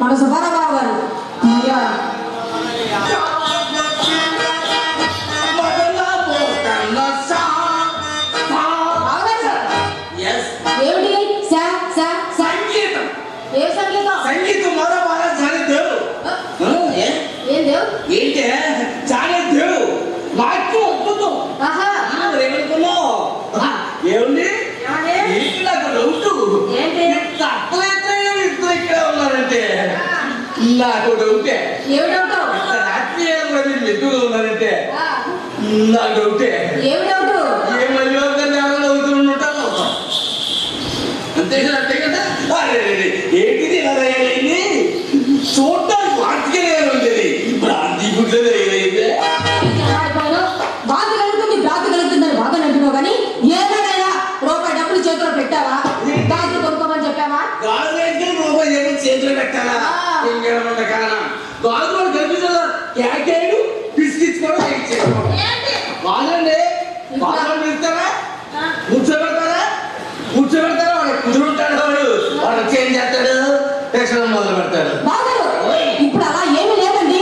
మన సుబ్బారావు గారు సంగీతం మరో బాగా చాలా దేవు ఏంటే చాలా దేవు నాకు ఒప్పుతాం ఏమనుకున్నావు ఏమండి నాకు డౌట్ అట్లయితే ఇద్దరు ఇక్కడ ఉన్నారంటే నాకు డౌటే రాత్రి ఎక్కువగా ఉన్నారంటే నాకు డౌటే ఏమయ్యో ఎవరైనా అవుతుంటాను అంతే కదా అంతే కదా ఏంటిది అయింది చూడటానికి వాటికే ఉండేది భ్రాంతి గుడ్లేదు ఏదైతే బాధ కలుగుతుందని బాధ నడుతున్నావు కానీ ఏదైనా రూపాయి డబ్బులు చేతిలో పెట్టావా గాజులు కొనుక్కోమని చెప్పావా గాజులు రూపాయి చేతిలో పెట్టాలా ఇంకేమన్నా కారణం గాజులు కనిపించాలా క్యాకేడు పిసికించుకోవడం వాళ్ళండి వాళ్ళు పిలుస్తారా కూర్చోబెడతారా వాడు కుదురుంటాడు వాడు చేంజ్ చేస్తాడు యక్షణం మొదలు పెడతాడు ఇప్పుడు అలా ఏమీ లేదండి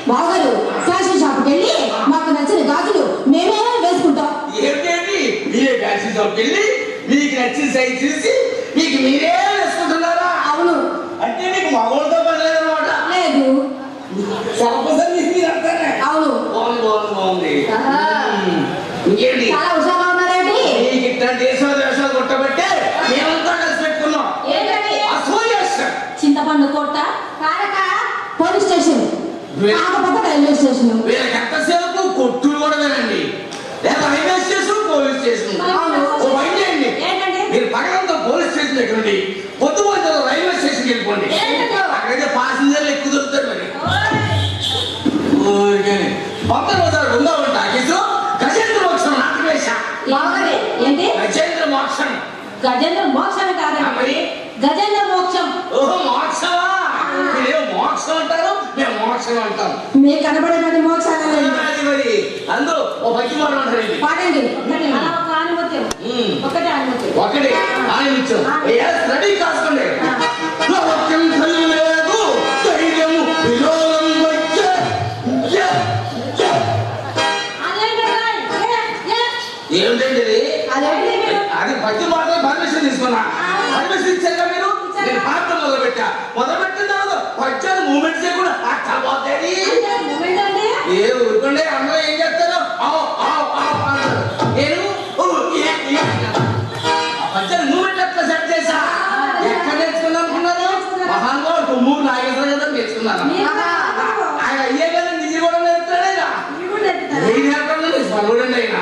బావగారు ఫ్యాషన్ షాప్కి వెళ్ళి మాకు నచ్చిన గాజులు మేమే వేసుకుంటాం ఏంటండి మీరే ఫ్యాషన్ షాప్కి వెళ్ళి మీకు నచ్చిన సైజ్ చూసి మీకు మీరే వేసుకుంటున్నారా అవును అంటే మీకు మగవాళ్ళతో పని లేదన్నమాట లేదు సర్పసరి మీరు అంటారా అవును బాగుంది ఇంకేంటి చాలా హుషారుగా ఉన్నారండి మీకు ఇట్లాంటి వేషాలు కొట్టబట్టే మేమంతా కలిసి పెట్టుకున్నాం చింతపండు కోట కారక పోలీస్ స్టేషన్ కాకపోతే రైల్వే స్టేషన్ వీళ్ళకి ఎంతసేపు కొట్టులు కూడా వినండి లేదా రైల్వే స్టేషన్ పోలీస్ స్టేషన్ మీరు పగలంతా పోలీస్ స్టేషన్ దగ్గర ఉండి పొద్దు రైల్వే స్టేషన్కి వెళ్ళిపోండి అక్కడైతే పాసింజర్లు ఎక్కువ దొరుకుతారు మరి పంతొమ్మిది వందల రెండవ టాకీసు గజేంద్ర మోక్షం నాటకవేశ ఏంటి గజేంద్ర మోక్షం కాదండి గజేంద్ర మోక్షం ఓహో మోక్షమా మీరేమో మోక్షం అంటారు మేము మోక్షం అంటాం మీకు కనబడేది మోక్షాలు మరి అందులో ఓ పచ్చి మాట అంటారండి పాడండి ఒకటి ఆనందించు రెడీ కాసుకోండి లేదు ధైర్యము విరోధం వచ్చే ఏమిటండి అది పచ్చి మాట పర్మిషన్ తీసుకున్నా పర్మిషన్ ఇచ్చాక మీరు నేను పాట మొదలుపెట్టిన తర్వాత పచ్చాను మూమెంట్స్ కూడా అట్లా పోతాయి ఏ ఊరుకోండి అందరూ ఏం చేస్తారు నేను పచ్చాను మూమెంట్ అట్లా సెట్ చేసా ఎక్కడ నేర్చుకున్నా అనుకున్నాను మహానుభావుడు మూడు నాగేశ్వర కదా నేర్చుకున్నాను ఆయన అయ్యే కదా నిజం కూడా నేర్పుతాడు పనుడండి ఆయన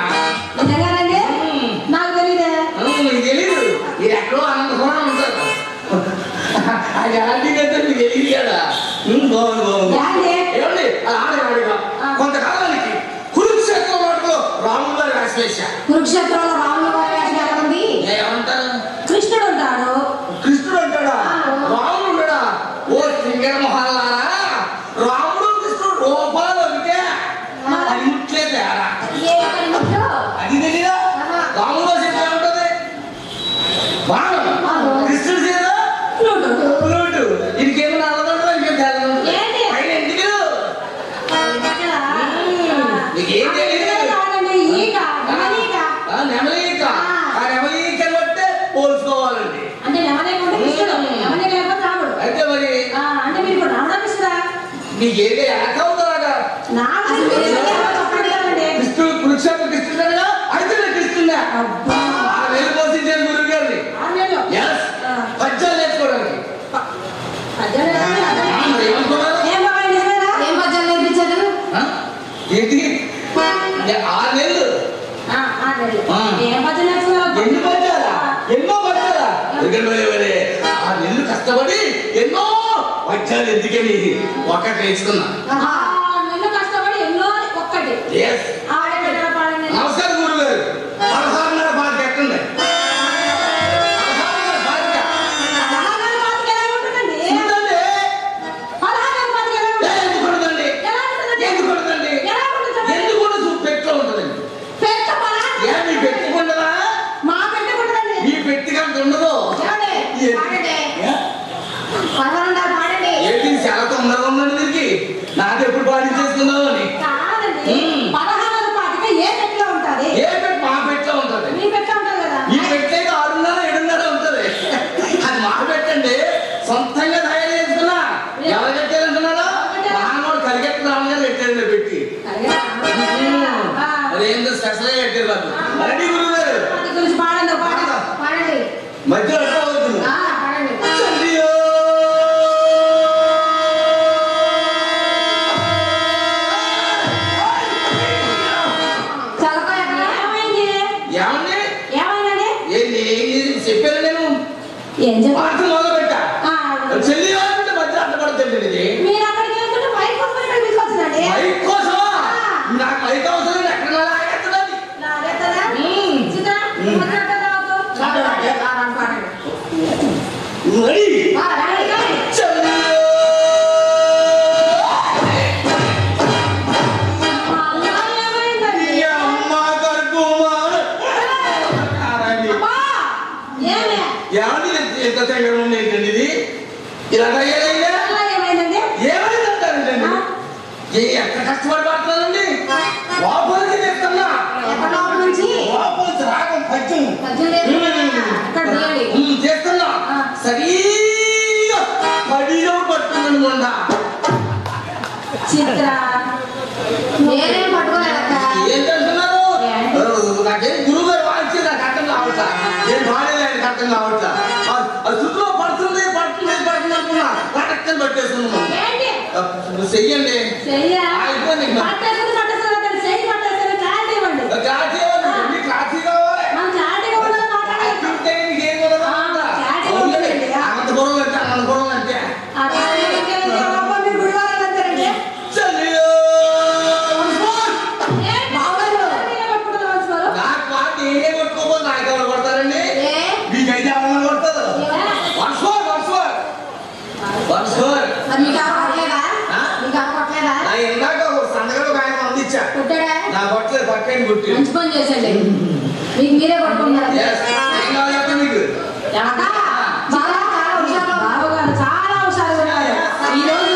నాకు తెలియదే మీకు తెలీదు ఇది ఎక్కడో అనంతపురం ఉంటారు అది అలాంటి కదా మీకు తెలియదు కదా బాగుంది ఏమండి అది ఆడేవాడిగా కొంతకాలానికి కురుక్షేత్రం వాటిలో రాముడు గారు వేషవేశారు కురుక్షేత్రంలో రాముడు గారు వేషం ఎక్కడ ఉంది ఏమంటారు కృష్ణుడు ఉంటాడు అంటాడా రాముడు ఉంటాడా ఓ సింగర్ మొహాలారా రాముడు కృష్ణుడు రూపాలు ఒకటే అది ముట్లేదు అది తెలీదా రాముడు చెప్పే ఉంటుంది బాణం కృష్ణుడు చేయదా ఫ్లూటు ఇంకేమైనా అలదండదా ఇంకేం తేడా పైన ఎందుకు నీకేం తెలియదు నెమలీక ఆ నెమలీకని బట్టే పోల్చుకోవాలండి అయితే మరి నీకేదే ఎక్కవుతారా కృష్ణుడు కురుక్షేత్ర కృష్ణుడా అయితే కృష్ణుడా పోషించాను గురువు గారిని పద్యాలు నేర్చుకోవడానికి ఏంటి 6 నెలలు ఎన్నో పద్యాలా ఎందుకంటే 6 నెలలు కష్టపడి ఎన్నో పద్యాలు ఎందుకని ఒకటి నేర్చుకున్నా నమస్కారం గురువు గారు 16 పాట ఎక్కండి పాడండి ఏమైందండి? ఏమైందంటారండి? ఎక్కడ కష్టపడి పడుతున్నానండి? వాపోలికి తెస్తున్నా. వాపోలికి రాగం పద్యం చేస్తున్నా. సరిగా పడిలో పడుతున్నాను మొన్న. చిత్ర నేనేం పట్టుకోలేదక్క. ఏంటంటున్నారు? నాకేం గురువు గారు వాయించి నాకు అర్థం కావట్లా. నేను పాడేది ఆయనకు అర్థం కావట్లా. శుద్ధిలో పడుతుంది పడుతుంది పడుతుంది అనుకున్నా పట్టని పట్టేస్తున్నాను. చెయ్యండి. అనంతపురం అంటే అనంతపురం అంటే నాకు మాట నేనే కొట్టుకోబోదు. నాకు ఎవరు కొడతారండి? మీకైతే ఎవరైనా కొడతారు. ఇందాక సందగలు ఆయన అందించా. నా కొట్టలేదు పక్కని కొట్టి మంచి పని చేసండి. మీకు మీరే కొట్టుకుంటారు. మీకు చాలా హుషారు ఉన్నారు. ఈ రోజు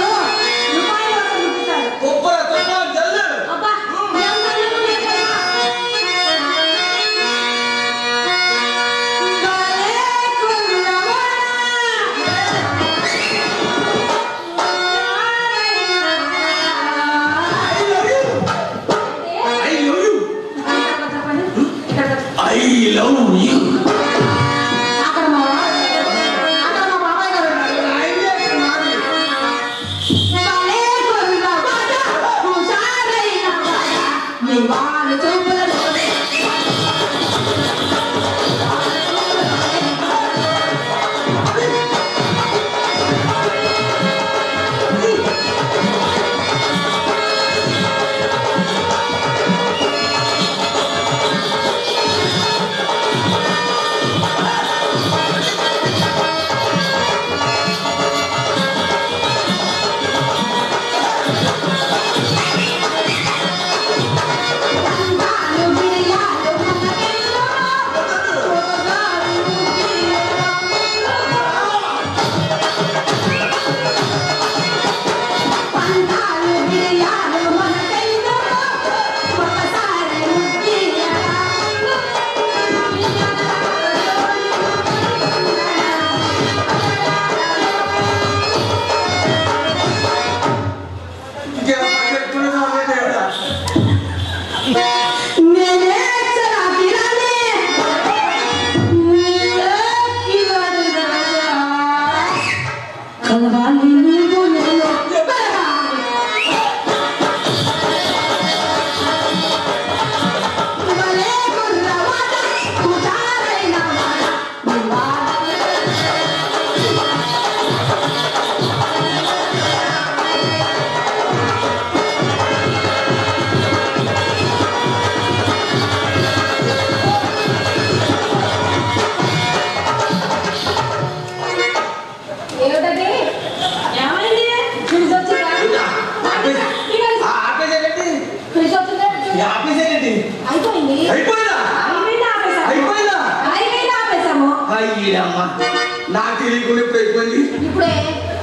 నాకు తెలియకుండా ఇప్పుడు అయిపోయింది. ఇప్పుడే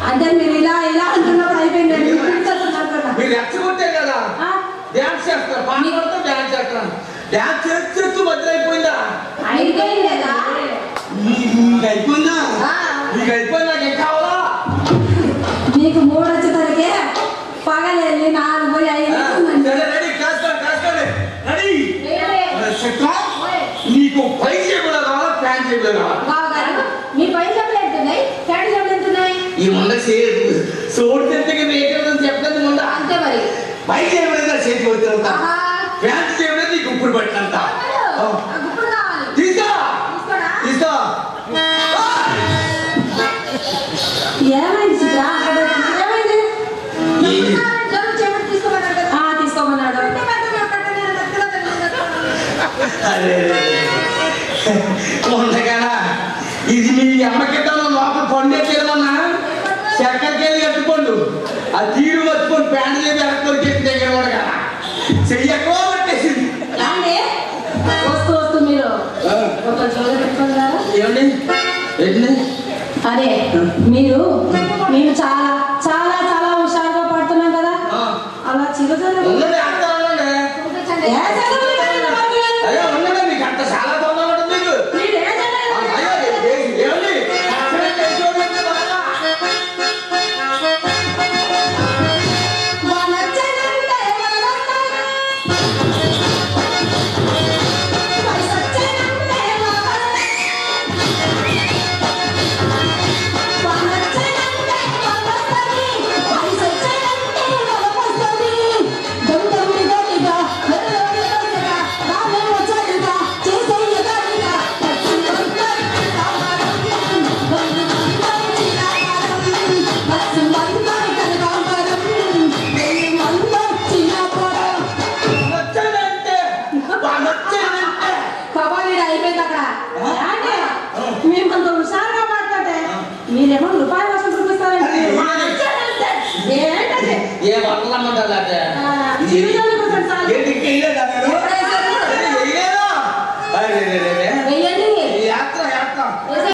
అంటే మీరు ఇలా ఇలా అంటున్నప్పుడు అయిపోయిందండి. మీరు రెచ్చగొట్టే కదా డ్యాన్స్ చేస్తారు. పాటలతో డ్యాన్స్ చేస్తారు. డ్యాన్స్ చేస్తూ మధ్య అయిపోయిందా? అయిపోయిందా? మీకు అయిపోయిందా? మీకు అయిపోయింది. నాకు ఏం కావాలా? మీకు 3 వచ్చేసరికి పగలెళ్ళి 4 పోయి 5 రెడీ కాసుకోండి రెడీ. నీకు పై చేయకుండా కావాలా ప్యాంట్ చేయకుండా కావాలా? మీ పై చెప్పులు ఎంతున్నాయి, ప్యాంట్ చెప్పులు ఎంతున్నాయి? ఈ ముండ సోడు తెత్తగా మేకడం చెప్పలేదు ముంద. అంతే మరి. పై చేయబడిందా చేతి వచ్చేంత, ప్యాంట్ చేయబడి నీకు ఉప్పుడు పట్టినంత. తీసుకో తీసుకో. ఏమైంది చిత్ర? ఏమైంది? తీసుకోమన్నాడు. అరే ఉండగా ఇది మీ అమ్మకిద్దాం లోపల పండే తీరమన్నా చక్కరికెళ్ళి కట్టుకోండు. ఆ తీరు వచ్చుకోండి. ప్యాంట్ చేసి ఎలక్ట్రిక్ ఎత్తి దగ్గర కూడా కదా చెయ్యకో పట్టేసింది. వస్తూ మీరు ఏమండి ఏంటి అరే మేము చాలా చాలా చాలా హుషారుగా పడుతున్నాం కదా అలా చిరుజల్లు మేమంత హుషారుగా మాట్లాడే మీరేమో రూపాయల వర్షం చూపిస్తారంటే ఏ వర్షం